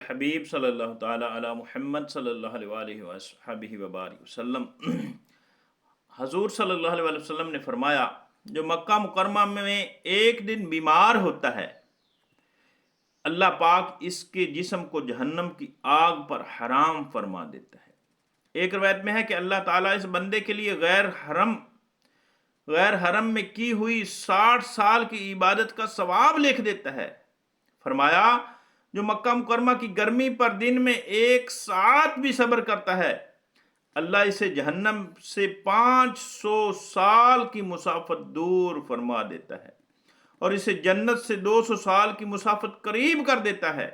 حبیب صلی اللہ تعالی علی محمد صلی اللہ علیہ وآلہ وبارک وسلم۔ حضور صلی اللہ علیہ وسلم نے فرمایا، جو مکہ مکرمہ میں ایک دن بیمار ہوتا ہے، اللہ پاک اس کے جسم کو جہنم کی آگ پر حرام فرما دیتا ہے۔ ایک روایت میں ہے کہ اللہ تعالیٰ اس بندے کے لیے غیر حرم میں کی ہوئی 60 سال کی عبادت کا ثواب لکھ دیتا ہے۔ فرمایا، جو مکہ مکرمہ کی گرمی پر دن میں 1 ساعت بھی صبر کرتا ہے، اللہ اسے جہنم سے 500 سال کی مسافت دور فرما دیتا ہے اور اسے جنت سے 200 سال کی مسافت قریب کر دیتا ہے۔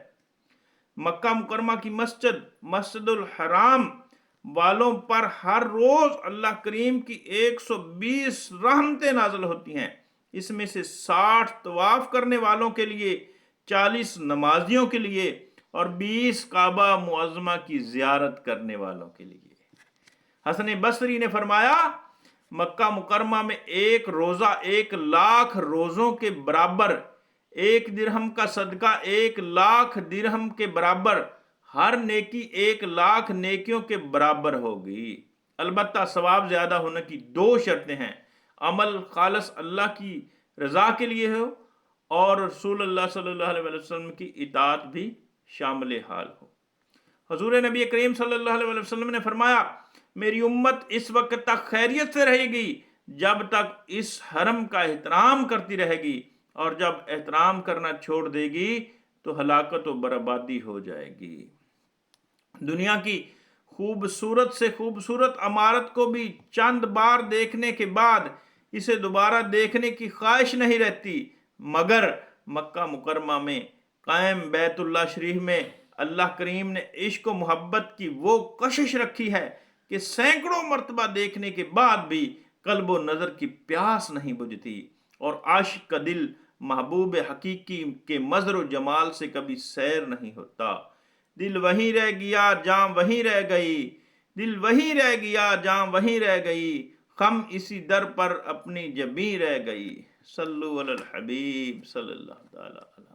مکہ مکرمہ کی مسجد الحرام والوں پر ہر روز اللہ کریم کی 120 رحمتیں نازل ہوتی ہیں۔ اس میں سے 60 طواف کرنے والوں کے لیے، 40 نمازیوں کے لیے اور 20 کعبہ معظمہ کی زیارت کرنے والوں کے لیے۔ حسن بصری نے فرمایا، مکہ مکرمہ میں ایک روزہ 1 لاکھ روزوں کے برابر، 1 درہم کا صدقہ 1 لاکھ درہم کے برابر، ہر نیکی 1 لاکھ نیکیوں کے برابر ہوگی۔ البتہ ثواب زیادہ ہونے کی 2 شرطیں ہیں: عمل خالص اللہ کی رضا کے لیے ہو اور رسول اللہ صلی اللہ علیہ وسلم کی اطاعت بھی شامل حال ہو۔ حضور نبی کریم صلی اللہ علیہ وسلم نے فرمایا، میری امت اس وقت تک خیریت سے رہے گی جب تک اس حرم کا احترام کرتی رہے گی، اور جب احترام کرنا چھوڑ دے گی تو ہلاکت و بربادی ہو جائے گی۔ دنیا کی خوبصورت سے خوبصورت عمارت کو بھی چند بار دیکھنے کے بعد اسے دوبارہ دیکھنے کی خواہش نہیں رہتی، مگر مکہ مکرمہ میں قائم بیت اللہ شریف میں اللہ کریم نے عشق و محبت کی وہ کشش رکھی ہے کہ سینکڑوں مرتبہ دیکھنے کے بعد بھی قلب و نظر کی پیاس نہیں بجھتی، اور عاشق کا دل محبوب حقیقی کے مظہر و جمال سے کبھی سیر نہیں ہوتا۔ دل وہیں رہ گیا جاں وہیں رہ گئی، دل وہیں رہ گیا جاں وہیں رہ گئی، خم اسی در پر اپنی جبیں رہ گئی۔ صلو علی الحبیب صلی اللہ تعالی علیہ